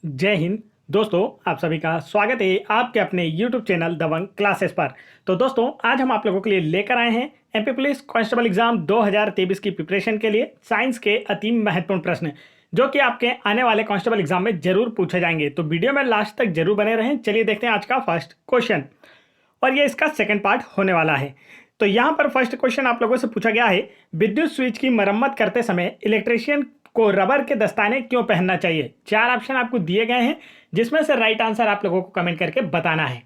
जय हिंद दोस्तों, आप सभी का स्वागत है आपके अपने YouTube चैनल दबंग क्लासेस पर। तो दोस्तों, आज हम आप लोगों के लिए लेकर आए हैं एमपी पुलिस कांस्टेबल एग्जाम 2023 की प्रिपरेशन के लिए साइंस के अति महत्वपूर्ण प्रश्न जो कि आपके आने वाले कांस्टेबल एग्जाम में जरूर पूछे जाएंगे। तो वीडियो में लास्ट तक जरूर बने रहें। चलिए देखते हैं आज का फर्स्ट क्वेश्चन, और ये इसका सेकंड पार्ट होने वाला है। तो यहाँ पर फर्स्ट क्वेश्चन आप लोगों से पूछा गया है, विद्युत स्विच की मरम्मत करते समय इलेक्ट्रीशियन को रबर के दस्ताने क्यों पहनना चाहिए। चार ऑप्शन आपको दिए गए हैं, जिसमें से राइट आंसर आप लोगों को कमेंट करके बताना है।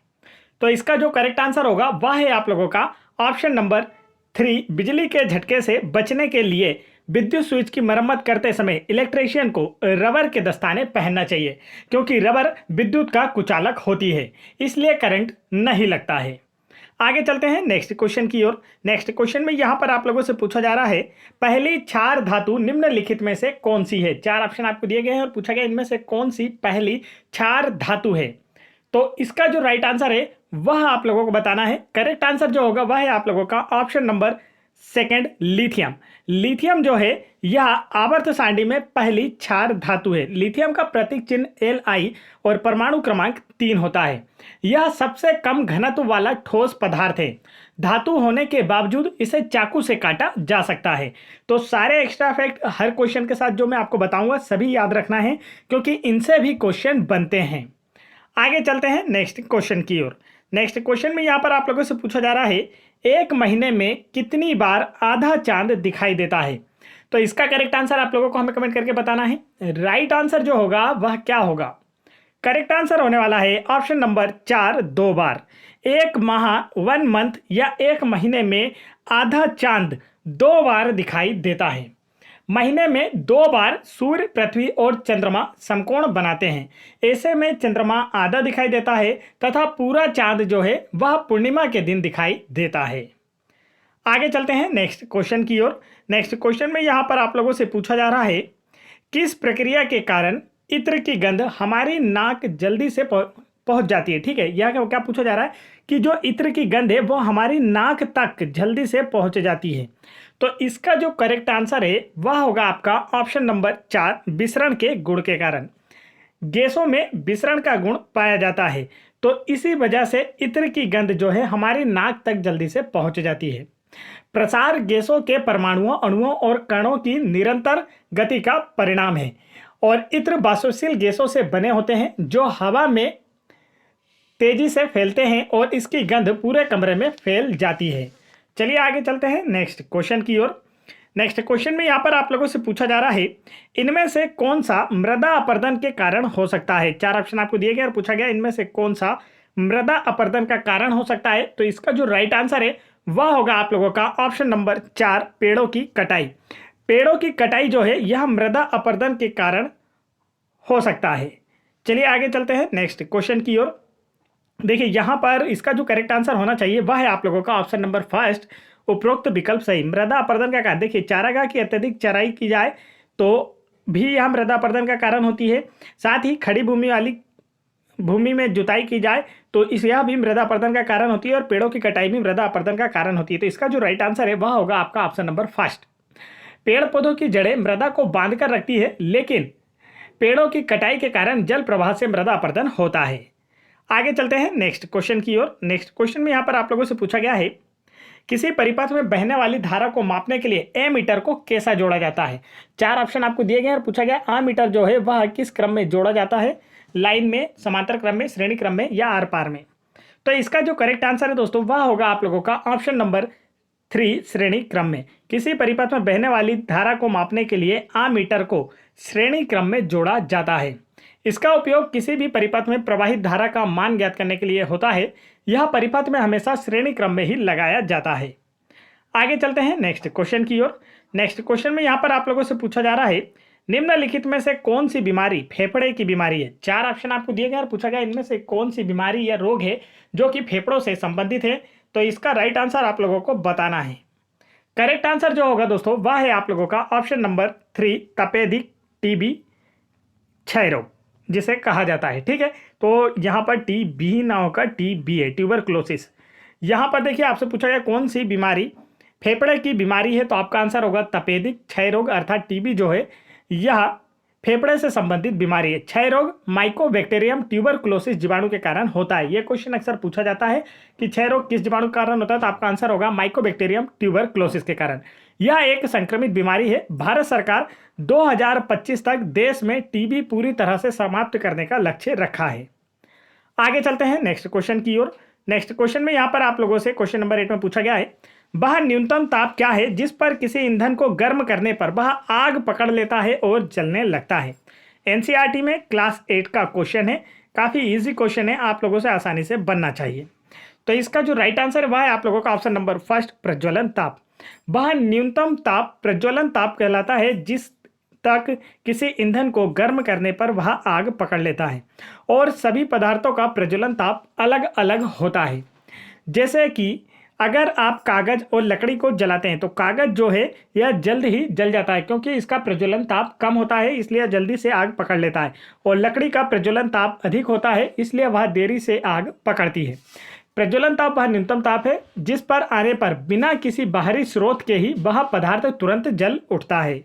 तो इसका जो करेक्ट आंसर होगा वह है आप लोगों का ऑप्शन नंबर 3। बिजली के झटके से बचने के लिए विद्युत स्विच की मरम्मत करते समय इलेक्ट्रीशियन को रबर के दस्ताने पहनना चाहिए, क्योंकि रबर विद्युत का कुचालक होती है, इसलिए करंट नहीं लगता है। आगे चलते हैं नेक्स्ट क्वेश्चन की ओर। नेक्स्ट क्वेश्चन में यहां पर आप लोगों से पूछा जा रहा है, पहली क्षार धातु निम्नलिखित में से कौन सी है। चार ऑप्शन आपको दिए गए हैं और पूछा गया इनमें से कौन सी पहली क्षार धातु है। तो इसका जो राइट आंसर है वह आप लोगों को बताना है। करेक्ट आंसर जो होगा वह है आप लोगों का option number second, lithium. Lithium जो है यह आवर्त सारणी में पहली क्षार धातु है। लिथियम का प्रतीक चिन्ह Li और परमाणु क्रमांक 3 होता है। यह सबसे कम घनत्व वाला ठोस पदार्थ है। धातु होने के बावजूद इसे चाकू से काटा जा सकता है। तो सारे एक्स्ट्रा फैक्ट हर क्वेश्चन के साथ जो मैं आपको बताऊंगा सभी याद रखना है, क्योंकि इनसे भी क्वेश्चन बनते हैं। आगे चलते हैं नेक्स्ट क्वेश्चन की ओर। नेक्स्ट क्वेश्चन में यहां पर आप लोगों से पूछा जा रहा है, एक महीने में कितनी बार आधा चांद दिखाई देता है। तो इसका करेक्ट आंसर आप लोगों को हमें कमेंट करके बताना है। राइट आंसर जो होगा वह क्या होगा। करेक्ट आंसर होने वाला है ऑप्शन नंबर 4, 2 बार। एक माह 1 मंथ या एक महीने में आधा चांद 2 बार दिखाई देता है। महीने में 2 बार सूर्य, पृथ्वी और चंद्रमा समकोण बनाते हैं। ऐसे में चंद्रमा आधा दिखाई देता है तथा पूरा चांद जो है वह पूर्णिमा के दिन दिखाई देता है। आगे चलते हैं नेक्स्ट क्वेश्चन की ओर। नेक्स्ट क्वेश्चन में यहां पर आप लोगों से पूछा जा रहा है, किस प्रक्रिया के कारण इत्र की गंध हमारी नाक जल्दी से पहुंच जाती है। ठीक है, यह क्या पूछा जा रहा है कि जो इत्र की गंध है वो हमारी नाक तक जल्दी से पहुंच जाती है। तो इसका जो करेक्ट आंसर है वह होगा आपका ऑप्शन नंबर 4, विसरण के गुण के कारण। गैसों में विसरण का गुण पाया जाता है, तो इसी वजह से इत्र की गंध जो है हमारी नाक तक जल्दी से पहुंच जाती है। प्रसार गैसों के परमाणुओं, अणुओं और कणों की निरंतर गति का परिणाम है, और इत्र बाष्पशील गैसों से बने होते हैं जो हवा में तेजी से फैलते हैं और इसकी गंध पूरे कमरे में फैल जाती है। चलिए आगे चलते हैं नेक्स्ट क्वेश्चन की ओर। नेक्स्ट क्वेश्चन में यहाँ पर आप लोगों से पूछा जा रहा है, इनमें से कौन सा मृदा अपरदन के कारण हो सकता है। चार ऑप्शन आपको दिए गए और पूछा गया इनमें से कौन सा मृदा अपरदन का कारण हो सकता है। तो इसका जो राइट आंसर है वह होगा आप लोगों का ऑप्शन नंबर 4, पेड़ों की कटाई। पेड़ों की कटाई जो है यह मृदा अपरदन के कारण हो सकता है। चलिए आगे चलते हैं नेक्स्ट क्वेश्चन की ओर। देखिए यहाँ पर इसका जो करेक्ट आंसर होना चाहिए वह है आप लोगों का ऑप्शन नंबर 1, उपरोक्त विकल्प सही। मृदा अपरदन का कारण, देखिए चारागाह की अत्यधिक चराई की जाए तो भी यह मृदा अपरदन का कारण होती है। साथ ही खड़ी भूमि वाली भूमि में जुताई की जाए तो यह भी मृदा अपरदन का कारण होती है, और पेड़ों की कटाई भी मृदा अपरदन का कारण होती है। तो इसका जो राइट आंसर है वह होगा आपका ऑप्शन नंबर 1। पेड़ पौधों की जड़ें मृदा को बांध कर रखती है, लेकिन पेड़ों की कटाई के कारण जल प्रवाह से मृदा अपरदन होता है। आगे चलते हैं नेक्स्ट क्वेश्चन की ओर। नेक्स्ट क्वेश्चन में यहाँ पर आप लोगों से पूछा गया है, किसी परिपथ में बहने वाली धारा को मापने के लिए एमीटर को कैसा जोड़ा जाता है। चार ऑप्शन आपको दिए गए और पूछा गया एमीटर जो है वह किस क्रम में जोड़ा जाता है, लाइन में, समांतर क्रम में, श्रेणी क्रम में या आर पार में। तो इसका जो करेक्ट आंसर है दोस्तों वह होगा आप लोगों का ऑप्शन नंबर 3, श्रेणी क्रम में। किसी परिपथ में बहने वाली धारा को मापने के लिए एमीटर को श्रेणी क्रम में जोड़ा जाता है। इसका उपयोग किसी भी परिपथ में प्रवाहित धारा का मान ज्ञात करने के लिए होता है। यह परिपथ में हमेशा श्रेणी क्रम में ही लगाया जाता है। आगे चलते हैं नेक्स्ट क्वेश्चन की ओर। नेक्स्ट क्वेश्चन में यहाँ पर आप लोगों से पूछा जा रहा है, निम्नलिखित में से कौन सी बीमारी फेफड़े की बीमारी है। चार ऑप्शन आपको दिए गए और पूछा गया इनमें से कौन सी बीमारी या रोग है जो कि फेफड़ों से संबंधित है। तो इसका राइट आंसर आप लोगों को बताना है। करेक्ट आंसर जो होगा दोस्तों वह है आप लोगों का ऑप्शन नंबर 3, तपेदिक टीबी, क्षय रोग जिसे कहा जाता है। ठीक है, तो यहाँ पर टीबी ना होकर टीबी है, ट्यूबरक्लोसिस। यहाँ पर देखिए आपसे पूछा गया कौन सी बीमारी फेफड़े की बीमारी है, तो आपका आंसर होगा तपेदिक क्षय रोग, अर्थात टीबी जो है यह फेफड़े से संबंधित बीमारी है। क्षय रोग माइकोबैक्टीरियम ट्यूबरकुलोसिस जीवाणु के कारण होता है। यह क्वेश्चन अक्सर पूछा जाता है कि क्षय रोग किस जीवाणु के कारण होता है, तो आपका आंसर होगा माइकोबैक्टीरियम ट्यूबरकुलोसिस के कारण। यह एक संक्रमित बीमारी है। भारत सरकार 2025 तक देश में टीबी पूरी तरह से समाप्त करने का लक्ष्य रखा है। आगे चलते हैं नेक्स्ट क्वेश्चन की ओर। नेक्स्ट क्वेश्चन में यहां पर आप लोगों से क्वेश्चन नंबर 8 में पूछा गया है, वह न्यूनतम ताप क्या है जिस पर किसी ईंधन को गर्म करने पर वह आग पकड़ लेता है और जलने लगता है। एनसीईआरटी में क्लास 8 का क्वेश्चन है, काफी इजी क्वेश्चन है, आप लोगों से आसानी से बनना चाहिए। तो इसका जो राइट आंसर है वह है आप लोगों का ऑप्शन नंबर फर्स्ट, प्रज्वलन ताप। वह न्यूनतम ताप प्रज्वलन ताप कहलाता है जिस तक किसी ईंधन को गर्म करने पर वह आग पकड़ लेता है। और सभी पदार्थों का प्रज्वलन ताप अलग अलग होता है। जैसे कि अगर आप कागज और लकड़ी को जलाते हैं तो कागज जो है यह जल्द ही जल जाता है क्योंकि इसका प्रज्वलन ताप कम होता है, इसलिए जल्दी से आग पकड़ लेता है। और लकड़ी का प्रज्वलन ताप अधिक होता है, इसलिए वह देरी से आग पकड़ती है। प्रज्वलन ताप वह न्यूनतम ताप है जिस पर आने पर बिना किसी बाहरी स्रोत के ही वह पदार्थ तुरंत जल उठता है।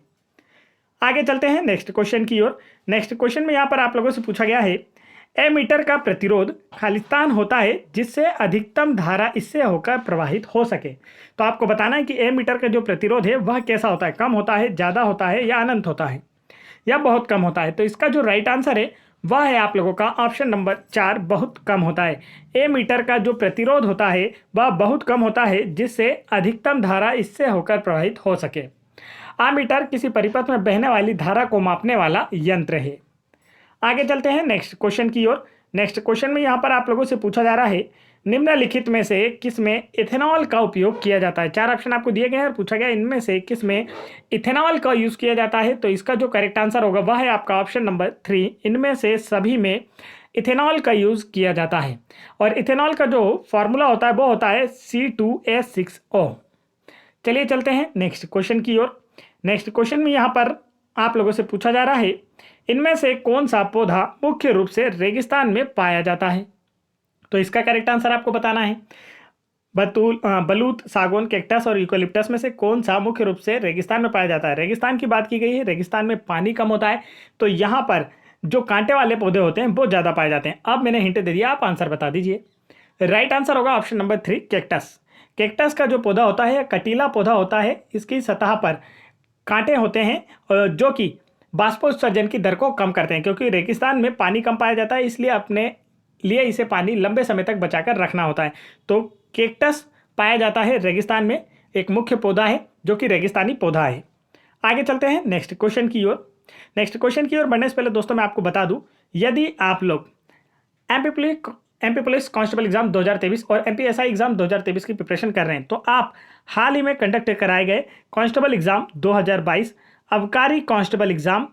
आगे चलते हैं नेक्स्ट क्वेश्चन की ओर। नेक्स्ट क्वेश्चन में यहाँ पर आप लोगों से पूछा गया है, एमीटर का प्रतिरोध खालिस्तान होता है जिससे अधिकतम धारा इससे होकर प्रवाहित हो सके। तो आपको बताना है कि एमीटर का जो प्रतिरोध है वह कैसा होता है, कम होता है, ज़्यादा होता है या अनंत होता है या बहुत कम होता है। तो इसका जो राइट आंसर है वह है आप लोगों का ऑप्शन नंबर 4, बहुत कम होता है। एमीटर का जो प्रतिरोध होता है वह बहुत कम होता है जिससे अधिकतम धारा इससे होकर प्रवाहित हो सके। आमीटर किसी परिपथ में बहने वाली धारा को मापने वाला यंत्र है। आगे चलते हैं नेक्स्ट क्वेश्चन की ओर। नेक्स्ट क्वेश्चन में यहाँ पर आप लोगों से पूछा जा रहा है, निम्नलिखित में से किसमें इथेनॉल का उपयोग किया जाता है। 4 ऑप्शन आपको दिए गए हैं और पूछा गया इनमें से किसमें इथेनॉल का यूज़ किया जाता है। तो इसका जो करेक्ट आंसर होगा वह है आपका ऑप्शन नंबर 3, इनमें से सभी में इथेनॉल का यूज़ किया जाता है। और इथेनॉल का जो फॉर्मूला होता है वो होता है C2H6O। चलिए चलते हैं नेक्स्ट क्वेश्चन की ओर। नेक्स्ट क्वेश्चन में यहाँ पर आप लोगों से पूछा जा रहा है, इनमें से कौन सा पौधा मुख्य रूप से रेगिस्तान में पाया जाता है। तो इसका करेक्ट आंसर आपको बताना है। बलूत, सागौन, कैक्टस और यूकेलिप्टस में से कौन सा मुख्य रूप से रेगिस्तान में पाया जाता है। रेगिस्तान की बात की गई है, रेगिस्तान में पानी कम होता है, तो यहाँ पर जो कांटे वाले पौधे होते हैं वो ज़्यादा पाए जाते हैं। अब मैंने हिंट दे दिया, आप आंसर बता दीजिए। राइट आंसर होगा ऑप्शन नंबर 3, कैक्टस। कैक्टस का जो पौधा होता है कटीला पौधा होता है, इसकी सतह पर कांटे होते हैं जो कि बाष्पोत्सर्जन की दर को कम करते हैं। क्योंकि रेगिस्तान में पानी कम पाया जाता है, इसलिए अपने लिए इसे पानी लंबे समय तक बचाकर रखना होता है। तो कैक्टस पाया जाता है रेगिस्तान में, एक मुख्य पौधा है जो कि रेगिस्तानी पौधा है। आगे चलते हैं नेक्स्ट क्वेश्चन की ओर। नेक्स्ट क्वेश्चन की ओर बढ़ने से पहले दोस्तों मैं आपको बता दूं, यदि आप लोग एमपी पुलिस कांस्टेबल एग्जाम 2023 और एमपीएसआई एग्जाम 2023 की प्रिपरेशन कर रहे हैं, तो आप हाल ही में कंडक्ट कराए गए कांस्टेबल एग्जाम 2022, अबकारी कांस्टेबल एग्जाम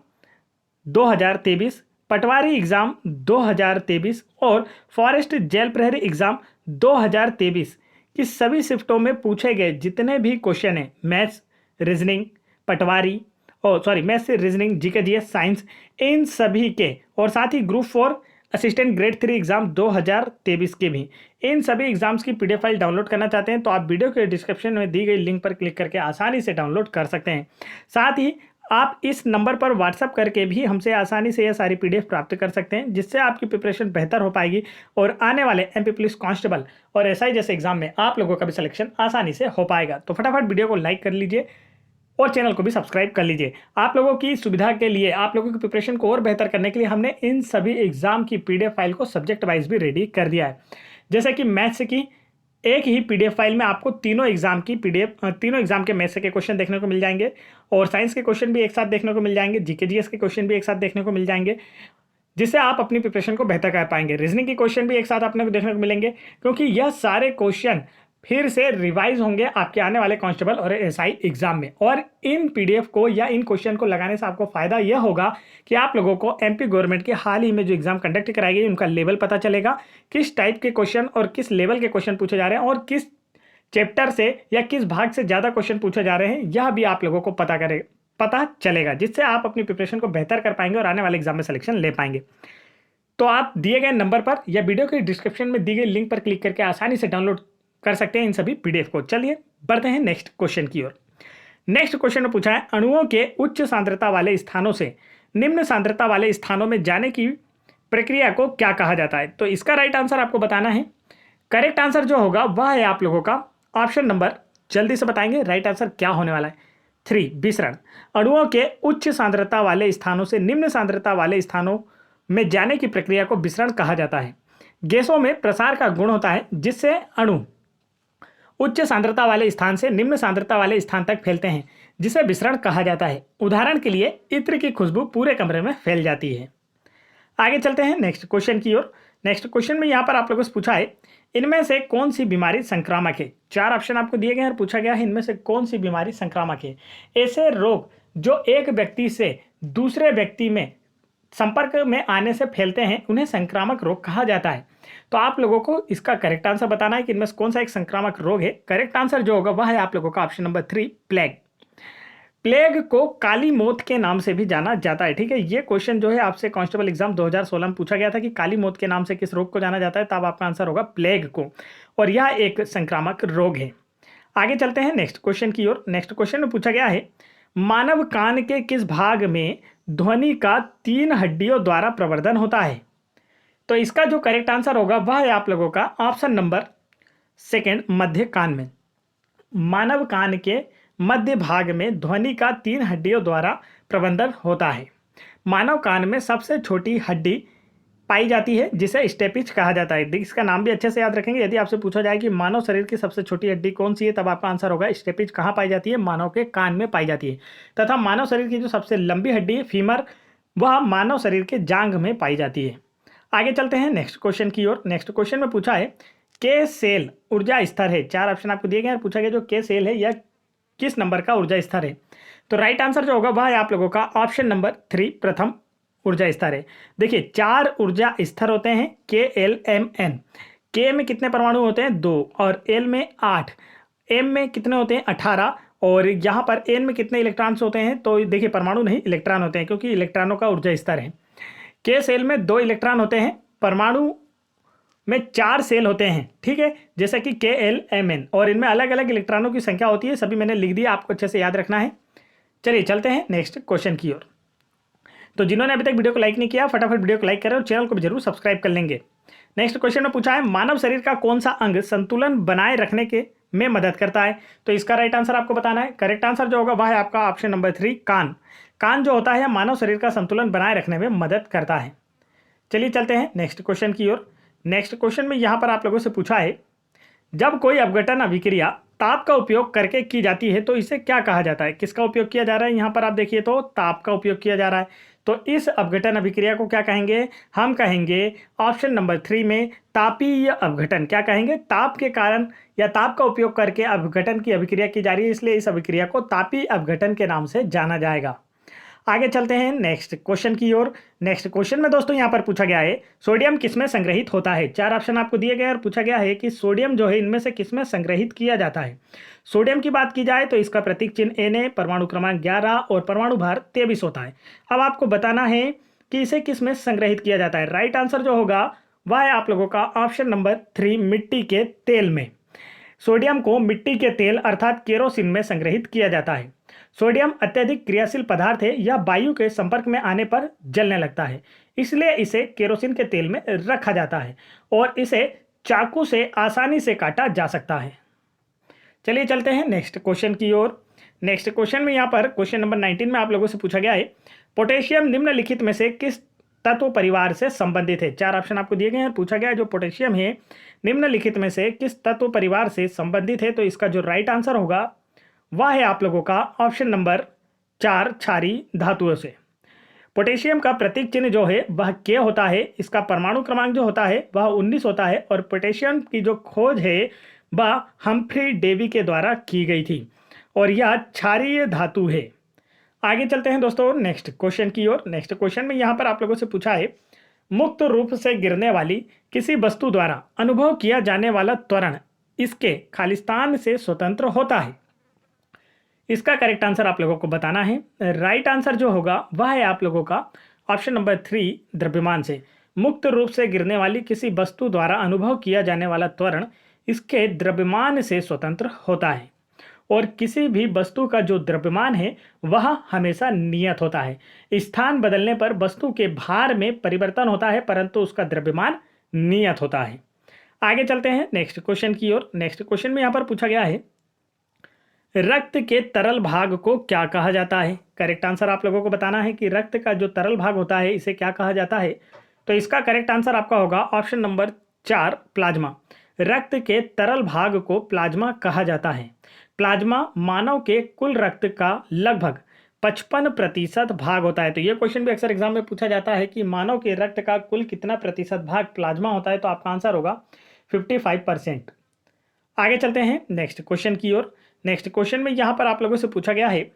2023, पटवारी एग्जाम 2023 और फॉरेस्ट जेल प्रहरी एग्जाम 2023 की सभी शिफ्टों में पूछे गए जितने भी क्वेश्चन हैं, मैथ्स, रीजनिंग, पटवारी मैथ्स से रीजनिंग, जीके जीएस, साइंस, इन सभी के, और साथ ही ग्रुप 4 असिस्टेंट ग्रेड 3 एग्जाम 2023 के भी, इन सभी एग्जाम्स की पीडीएफ फाइल डाउनलोड करना चाहते हैं तो आप वीडियो के डिस्क्रिप्शन में दी गई लिंक पर क्लिक करके आसानी से डाउनलोड कर सकते हैं। साथ ही आप इस नंबर पर व्हाट्सअप करके भी हमसे आसानी से यह सारी पीडीएफ प्राप्त कर सकते हैं, जिससे आपकी प्रिपरेशन बेहतर हो पाएगी और आने वाले एमपी पुलिस कांस्टेबल और एसआई जैसे एग्जाम में आप लोगों का भी सिलेक्शन आसानी से हो पाएगा। तो फटाफट वीडियो को लाइक कर लीजिए और चैनल को भी सब्सक्राइब कर लीजिए। आप लोगों की सुविधा के लिए, आप लोगों की प्रिपरेशन को और बेहतर करने के लिए हमने इन सभी एग्जाम की पीडीएफ फाइल को सब्जेक्ट वाइज भी रेडी कर दिया है। जैसे कि मैथ्स की एक ही पीडीएफ फाइल में आपको तीनों एग्जाम के मैथ्स के क्वेश्चन देखने को मिल जाएंगे और साइंस के क्वेश्चन भी एक साथ देखने को मिल जाएंगे, जीके जीएस के क्वेश्चन भी एक साथ देखने को मिल जाएंगे, जिससे आप अपनी प्रिपरेशन को बेहतर कर पाएंगे। रीजनिंग के क्वेश्चन भी एक साथ अपने को देखने को मिलेंगे, क्योंकि यह सारे क्वेश्चन फिर से रिवाइज होंगे आपके आने वाले कांस्टेबल और एसआई एग्जाम में। और इन पीडीएफ को या इन क्वेश्चन को लगाने से आपको फायदा यह होगा कि आप लोगों को एमपी गवर्नमेंट के हाल ही में जो एग्जाम कंडक्ट कराई गई उनका लेवल पता चलेगा, किस टाइप के क्वेश्चन और किस लेवल के क्वेश्चन पूछे जा रहे हैं और किस चैप्टर से या किस भाग से ज़्यादा क्वेश्चन पूछे जा रहे हैं, यह भी आप लोगों को पता चलेगा, जिससे आप अपनी प्रिपरेशन को बेहतर कर पाएंगे और आने वाले एग्जाम में सिलेक्शन ले पाएंगे। तो आप दिए गए नंबर पर या वीडियो के डिस्क्रिप्शन में दी गई लिंक पर क्लिक करके आसानी से डाउनलोड कर सकते हैं इन सभी पीडीएफ को। चलिए बढ़ते हैं नेक्स्ट क्वेश्चन की ओर। नेक्स्ट क्वेश्चन में पूछा है, अणुओं के उच्च सांद्रता वाले स्थानों से निम्न सांद्रता वाले स्थानों में जाने की प्रक्रिया को क्या कहा जाता है? तो इसका राइट आंसर आपको बताना है। करेक्ट आंसर जो होगा वह है आप लोगों का ऑप्शन नंबर, जल्दी से बताएंगे राइट आंसर क्या होने वाला है। 3 विसरण। अणुओं के उच्च सांद्रता वाले स्थानों से निम्न सांद्रता वाले स्थानों में जाने की प्रक्रिया को विसरण कहा जाता है। गैसों में प्रसार का गुण होता है जिससे अणु उच्च सांद्रता वाले स्थान से निम्न सांद्रता वाले स्थान तक फैलते हैं, जिसे विसरण कहा जाता है। उदाहरण के लिए इत्र की खुशबू पूरे कमरे में फैल जाती है। आगे चलते हैं नेक्स्ट क्वेश्चन की ओर। नेक्स्ट क्वेश्चन में यहाँ पर आप लोगों से पूछा है, इनमें से कौन सी बीमारी संक्रामक है? 4 ऑप्शन आपको दिए गए हैं और पूछा गया है इनमें से कौन सी बीमारी संक्रामक है। ऐसे रोग जो एक व्यक्ति से दूसरे व्यक्ति में संपर्क में आने से फैलते हैं उन्हें संक्रामक रोग कहा जाता है। तो आप लोगों को इसका करेक्ट आंसर बताना है कि इनमें से कौन सा एक संक्रामक रोग है। करेक्ट आंसर जो होगा वह है आप लोगों का ऑप्शन नंबर 3 प्लेग। प्लेग को काली मौत के नाम से भी जाना जाता है। ठीक है, ये क्वेश्चन जो है आपसे कांस्टेबल एग्जाम 2016 में पूछा गया था कि काली मौत के नाम से किस रोग को जाना जाता है, तब आपका आंसर होगा प्लेग को, और यह एक संक्रामक रोग है। आगे चलते हैं नेक्स्ट क्वेश्चन की ओर। नेक्स्ट क्वेश्चन में पूछा गया है, मानव कान के किस भाग में ध्वनि का 3 हड्डियों द्वारा प्रवर्धन होता है? तो इसका जो करेक्ट आंसर होगा वह है आप लोगों का ऑप्शन नंबर 2 मध्य कान में। मानव कान के मध्य भाग में ध्वनि का 3 हड्डियों द्वारा प्रबंधन होता है। मानव कान में सबसे छोटी हड्डी पाई जाती है जिसे स्टेपिज कहा जाता है। इसका नाम भी अच्छे से याद रखेंगे। यदि आपसे पूछा जाए कि मानव शरीर की सबसे छोटी हड्डी कौन सी है, तब आपका आंसर होगा स्टेपिज कहाँ पाई जाती है? मानव के कान में पाई जाती है। तथा मानव शरीर की जो सबसे लंबी हड्डी है फीमर, वह मानव शरीर के जांघ में पाई जाती है। आगे चलते हैं नेक्स्ट क्वेश्चन की ओर। नेक्स्ट क्वेश्चन में पूछा है, के सेल ऊर्जा स्तर है। 4 ऑप्शन आपको दिए गए हैं। पूछा गया जो के सेल है यह किस नंबर का ऊर्जा स्तर है? तो राइट आंसर जो होगा वह है आप लोगों का ऑप्शन नंबर 3 प्रथम ऊर्जा स्तर है। देखिए 4 ऊर्जा स्तर होते हैं, के एल एम एन। के में कितने परमाणु होते हैं? 2, और एल में 8, एम में कितने होते हैं? 18, और यहाँ पर एन में कितने इलेक्ट्रॉन्स होते हैं? तो देखिए परमाणु नहीं इलेक्ट्रॉन होते हैं, क्योंकि इलेक्ट्रॉनों का ऊर्जा स्तर है। के सेल में 2 इलेक्ट्रॉन होते हैं, परमाणु में 4 सेल होते हैं। ठीक है, जैसे कि के एल एम एन, और इनमें अलग अलग इलेक्ट्रॉनों की संख्या होती है। सभी मैंने लिख दिया, आपको अच्छे से याद रखना है। चलिए चलते हैं नेक्स्ट क्वेश्चन की ओर। तो जिन्होंने अभी तक वीडियो को लाइक नहीं किया, फटाफट वीडियो को लाइक करें और चैनल को भी जरूर सब्सक्राइब कर लेंगे। नेक्स्ट क्वेश्चन में पूछा है, मानव शरीर का कौन सा अंग संतुलन बनाए रखने के में मदद करता है? तो इसका राइट आंसर आपको बताना है। करेक्ट आंसर जो होगा वह है आपका ऑप्शन नंबर 3 कान। कान जो होता है मानव शरीर का संतुलन बनाए रखने में मदद करता है। चलिए चलते हैं नेक्स्ट क्वेश्चन की ओर। नेक्स्ट क्वेश्चन में यहाँ पर आप लोगों से पूछा है, जब कोई अपघटन अभिक्रिया ताप का उपयोग करके की जाती है तो इसे क्या कहा जाता है? किसका उपयोग किया जा रहा है? यहाँ पर आप देखिए तो ताप का उपयोग किया जा रहा है। तो इस अपघटन अभिक्रिया को क्या कहेंगे? हम कहेंगे ऑप्शन नंबर 3 में तापीय अपघटन। क्या कहेंगे? ताप के कारण या ताप का उपयोग करके अपघटन की अभिक्रिया की जा रही है, इसलिए इस अभिक्रिया को तापीय अपघटन के नाम से जाना जाएगा। आगे चलते हैं नेक्स्ट क्वेश्चन की ओर। नेक्स्ट क्वेश्चन में दोस्तों यहाँ पर पूछा गया है, सोडियम किसमें संग्रहित होता है? 4 ऑप्शन आपको दिए गए और पूछा गया है कि सोडियम जो है इनमें से किसमें संग्रहित किया जाता है। सोडियम की बात की जाए तो इसका प्रतीक चिन्ह Na, परमाणु क्रमांक 11 और परमाणु भार 23 होता है। अब आपको बताना है कि इसे किसमें संग्रहित किया जाता है। राइट आंसर जो होगा वह है आप लोगों का ऑप्शन नंबर 3 मिट्टी के तेल में। सोडियम को मिट्टी के तेल अर्थात केरोसिन में संग्रहित किया जाता है। सोडियम अत्यधिक क्रियाशील पदार्थ है, यह वायु के संपर्क में आने पर जलने लगता है, इसलिए इसे केरोसिन के तेल में रखा जाता है और इसे चाकू से आसानी से काटा जा सकता है। चलिए चलते हैं नेक्स्ट क्वेश्चन की ओर। नेक्स्ट क्वेश्चन में यहाँ पर क्वेश्चन नंबर 19 में आप लोगों से पूछा गया है, पोटेशियम निम्नलिखित में से किस तत्व परिवार से संबंधित है? 4 ऑप्शन आपको दिए गए हैं। पूछा गया जो पोटेशियम है निम्नलिखित में से किस तत्व परिवार से संबंधित है? तो इसका जो राइट आंसर होगा वह है आप लोगों का ऑप्शन नंबर 4 क्षारीय धातुओं से। पोटेशियम का प्रतीक चिन्ह जो है वह के होता है, इसका परमाणु क्रमांक जो होता है वह 19 होता है और पोटेशियम की जो खोज है वह हम्फ्री डेवी के द्वारा की गई थी और यह क्षारीय धातु है। आगे चलते हैं दोस्तों नेक्स्ट क्वेश्चन की ओर। नेक्स्ट क्वेश्चन में यहाँ पर आप लोगों से पूछा है, मुक्त रूप से गिरने वाली किसी वस्तु द्वारा अनुभव किया जाने वाला त्वरण इसके खालिस्तान से स्वतंत्र होता है। इसका करेक्ट आंसर आप लोगों को बताना है। राइट आंसर जो होगा वह है आप लोगों का ऑप्शन नंबर 3 द्रव्यमान से। मुक्त रूप से गिरने वाली किसी वस्तु द्वारा अनुभव किया जाने वाला त्वरण इसके द्रव्यमान से स्वतंत्र होता है। और किसी भी वस्तु का जो द्रव्यमान है वह हमेशा नियत होता है। स्थान बदलने पर वस्तु के भार में परिवर्तन होता है परंतु उसका द्रव्यमान नियत होता है। आगे चलते हैं नेक्स्ट क्वेश्चन की ओर। नेक्स्ट क्वेश्चन में यहाँ पर पूछा गया है, रक्त के तरल भाग को क्या कहा जाता है? करेक्ट आंसर आप लोगों को बताना है कि रक्त का जो तरल भाग होता है इसे क्या कहा जाता है। तो इसका करेक्ट आंसर आपका होगा ऑप्शन नंबर 4, प्लाज्मा। रक्त के तरल भाग को प्लाज्मा कहा जाता है। प्लाज्मा मानव के कुल रक्त का लगभग 55% भाग होता है। तो ये क्वेश्चन भी अक्सर एग्जाम में पूछा जाता है कि मानव के रक्त का कुल कितना प्रतिशत भाग प्लाज्मा होता है, तो आपका आंसर होगा 55%। आगे चलते हैं नेक्स्ट क्वेश्चन की ओर। नेक्स्ट क्वेश्चन में यहां पर आप लोगों से पूछा गया है,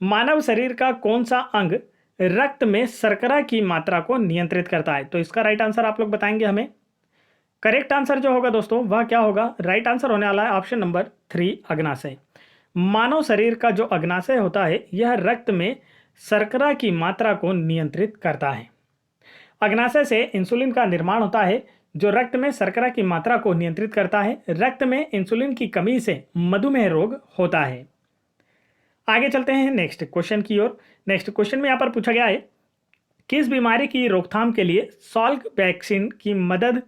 मानव शरीर का कौन सा अंग रक्त में शर्करा की मात्रा को नियंत्रित करता है? तो इसका राइट आंसर आप लोग बताएंगे हमें। करेक्ट आंसर जो होगा दोस्तों वह क्या होगा, राइट आंसर होने वाला है ऑप्शन नंबर 3, अग्नाशय। मानव शरीर का जो अग्नाशय होता है यह रक्त में शर्करा की मात्रा को नियंत्रित करता है। अग्नाशय से इंसुलिन का निर्माण होता है जो रक्त में शर्करा की मात्रा को नियंत्रित करता है। रक्त में इंसुलिन की कमी से मधुमेह रोग होता है। आगे चलते हैं नेक्स्ट क्वेश्चन की ओर। नेक्स्ट क्वेश्चन में यहां पर पूछा गया है, किस बीमारी की रोकथाम के लिए सॉल्क वैक्सीन की मदद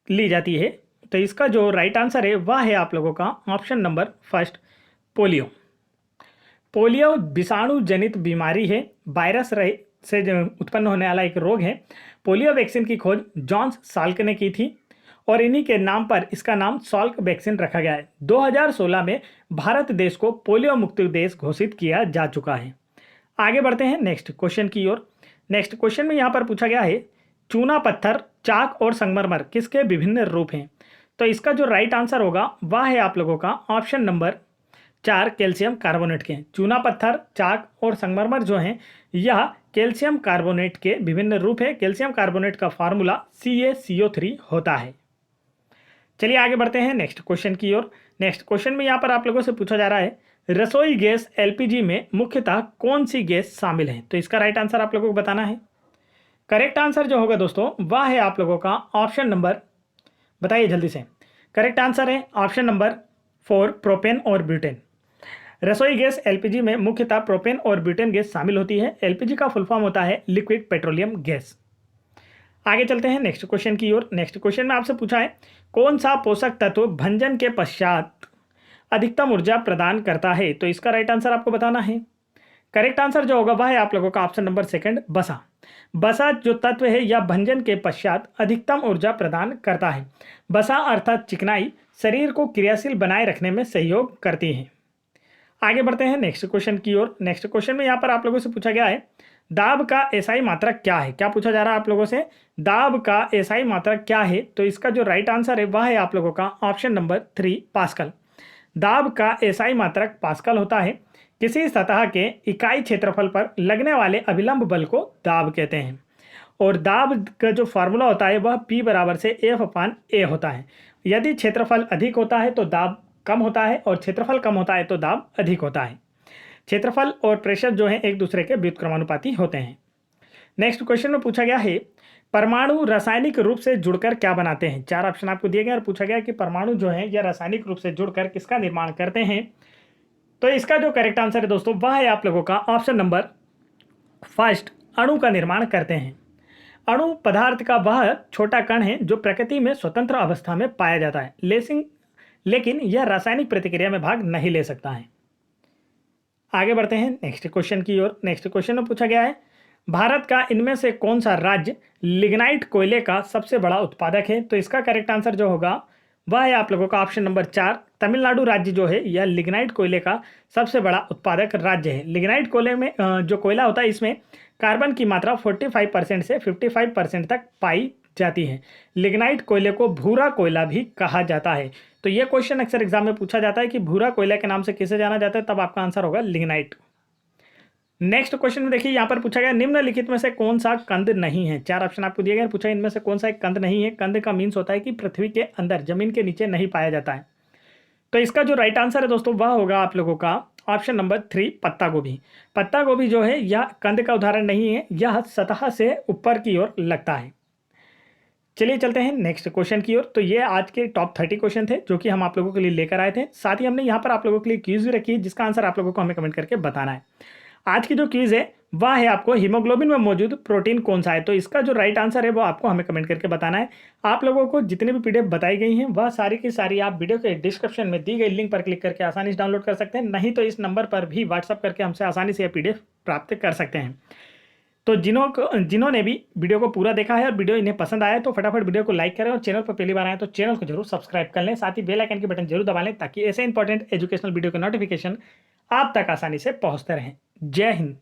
ली जाती है? तो इसका जो राइट आंसर है वह है आप लोगों का ऑप्शन नंबर 1, पोलियो। पोलियो विषाणु जनित बीमारी है, वायरस से उत्पन्न होने वाला एक रोग है। पोलियो वैक्सीन की खोज जॉन्स साल्क ने की थी और इन्हीं के नाम पर इसका नाम सॉल्क वैक्सीन रखा गया है। 2016 में भारत देश को पोलियो मुक्त देश घोषित किया जा चुका है। आगे बढ़ते हैं नेक्स्ट क्वेश्चन की ओर। नेक्स्ट क्वेश्चन में यहाँ पर पूछा गया है, चूना पत्थर, चाक और संगमरमर किसके विभिन्न रूप हैं? तो इसका जो राइट आंसर होगा वह है आप लोगों का ऑप्शन नंबर 4, कैल्शियम कार्बोनेट के। चूना पत्थर, चाक और संगमरमर जो हैं यह कैल्शियम कार्बोनेट के विभिन्न रूप है। कैल्शियम कार्बोनेट का फार्मूला CaCO3 होता है। चलिए आगे बढ़ते हैं नेक्स्ट क्वेश्चन की ओर। नेक्स्ट क्वेश्चन में यहाँ पर आप लोगों से पूछा जा रहा है, रसोई गैस LPG में मुख्यतः कौन सी गैस शामिल है? तो इसका राइट आंसर आप लोगों को बताना है। करेक्ट आंसर जो होगा दोस्तों वह है आप लोगों का ऑप्शन नंबर, बताइए जल्दी से। करेक्ट आंसर है ऑप्शन नंबर 4, प्रोपेन और ब्यूटेन। रसोई गैस LPG में मुख्यतः प्रोपेन और ब्यूटेन गैस शामिल होती है। LPG का फुल फॉर्म होता है लिक्विड पेट्रोलियम गैस। आगे चलते हैं नेक्स्ट क्वेश्चन की ओर। नेक्स्ट क्वेश्चन में आपसे पूछा है, कौन सा पोषक तत्व भंजन के पश्चात अधिकतम ऊर्जा प्रदान करता है? तो इसका राइट आंसर आपको बताना है। करेक्ट आंसर जो होगा वह है आप लोगों का ऑप्शन नंबर 2, बसा। बसा जो तत्व है यह भंजन के पश्चात अधिकतम ऊर्जा प्रदान करता है। बसा अर्थात चिकनाई शरीर को क्रियाशील बनाए रखने में सहयोग करती है। आगे बढ़ते हैं नेक्स्ट क्वेश्चन की ओर। नेक्स्ट क्वेश्चन में यहाँ पर आप लोगों से पूछा गया है, दाब का एसआई मात्रक क्या है? क्या पूछा जा रहा है आप लोगों से, दाब का एसआई मात्रक क्या है? तो इसका जो राइट आंसर है वह है आप लोगों का ऑप्शन नंबर 3, पास्कल। दाब का एसआई मात्रक पास्कल होता है। किसी सतह के इकाई क्षेत्रफल पर लगने वाले अभिलंब बल को दाब कहते हैं और दाब का जो फार्मूला होता है वह P बराबर से F/A होता है। यदि क्षेत्रफल अधिक होता है तो दाब कम होता है और क्षेत्रफल कम होता है तो दाब अधिक होता है। क्षेत्रफल और प्रेशर जो है एक दूसरे के व्युत्क्रमानुपाती होते हैं। नेक्स्ट क्वेश्चन में पूछा गया है, परमाणु रासायनिक रूप से जुड़कर क्या बनाते हैं? 4 ऑप्शन आपको दिए गए और पूछा गया कि परमाणु जो है यह रासायनिक रूप से जुड़कर किसका निर्माण करते हैं? तो इसका जो करेक्ट आंसर है दोस्तों वह है आप लोगों का ऑप्शन नंबर 1, अणु का निर्माण करते हैं। अणु पदार्थ का वह छोटा कण है जो प्रकृति में स्वतंत्र अवस्था में पाया जाता है, लेकिन यह रासायनिक प्रतिक्रिया में भाग नहीं ले सकता है। आगे बढ़ते हैं नेक्स्ट क्वेश्चन की ओर। नेक्स्ट क्वेश्चन में पूछा गया है, भारत का इनमें से कौन सा राज्य लिग्नाइट कोयले का सबसे बड़ा उत्पादक है? तो इसका करेक्ट आंसर जो होगा वह है आप लोगों का ऑप्शन नंबर 4, तमिलनाडु राज्य जो है यह लिग्नाइट कोयले का सबसे बड़ा उत्पादक राज्य है। लिग्नाइट कोयले में जो कोयला होता है इसमें कार्बन की मात्रा 45% से 55% तक पाई जाती है। लिग्नाइट कोयले को भूरा कोयला भी कहा जाता है। तो यह क्वेश्चन अक्सर एग्जाम में पूछा जाता है कि भूरा कोयला के नाम से किसे जाना जाता है, तब आपका आंसर होगा लिग्नाइट। नेक्स्ट क्वेश्चन में देखिए यहाँ पर पूछा गया, निम्नलिखित में से कौन सा कंद नहीं है? 4 ऑप्शन आपको दिए गए, पूछा इनमें से कौन सा एक कंद नहीं है। कंद का मीन्स होता है कि पृथ्वी के अंदर जमीन के नीचे नहीं पाया जाता है। तो इसका जो राइट आंसर है दोस्तों वह होगा आप लोगों का ऑप्शन नंबर 3, पत्ता गोभी। पत्ता गोभी जो है यह कंद का उदाहरण नहीं है, यह सतह से ऊपर की ओर लगता है। चलिए चलते हैं नेक्स्ट क्वेश्चन की ओर। तो ये आज के टॉप 30 क्वेश्चन थे जो कि हम आप लोगों के लिए लेकर आए थे। साथ ही हमने यहाँ पर आप लोगों के लिए क्विज भी रखी है जिसका आंसर आप लोगों को हमें कमेंट करके बताना है। आज की जो क्विज है वह है आपको हीमोग्लोबिन में मौजूद प्रोटीन कौन सा है। तो इसका जो राइट आंसर है वो आपको हमें कमेंट करके बताना है। आप लोगों को जितने भी पीडीएफ बताई गई हैं वह सारी की सारी आप वीडियो के डिस्क्रिप्शन में दी गई लिंक पर क्लिक करके आसानी से डाउनलोड कर सकते हैं, नहीं तो इस नंबर पर भी व्हाट्सअप करके हमसे आसानी से यह पीडीएफ प्राप्त कर सकते हैं। तो जिन्होंने भी वीडियो को पूरा देखा है और वीडियो इन्हें पसंद आया तो फटाफट वीडियो को लाइक करें और चैनल पर पहली बार आए तो चैनल को जरूर सब्सक्राइब कर लें। साथ ही बेल आइकन के बटन जरूर दबा लें ताकि ऐसे इंपॉर्टेंट एजुकेशनल वीडियो के नोटिफिकेशन आप तक आसानी से पहुंचते रहें। जय हिंद।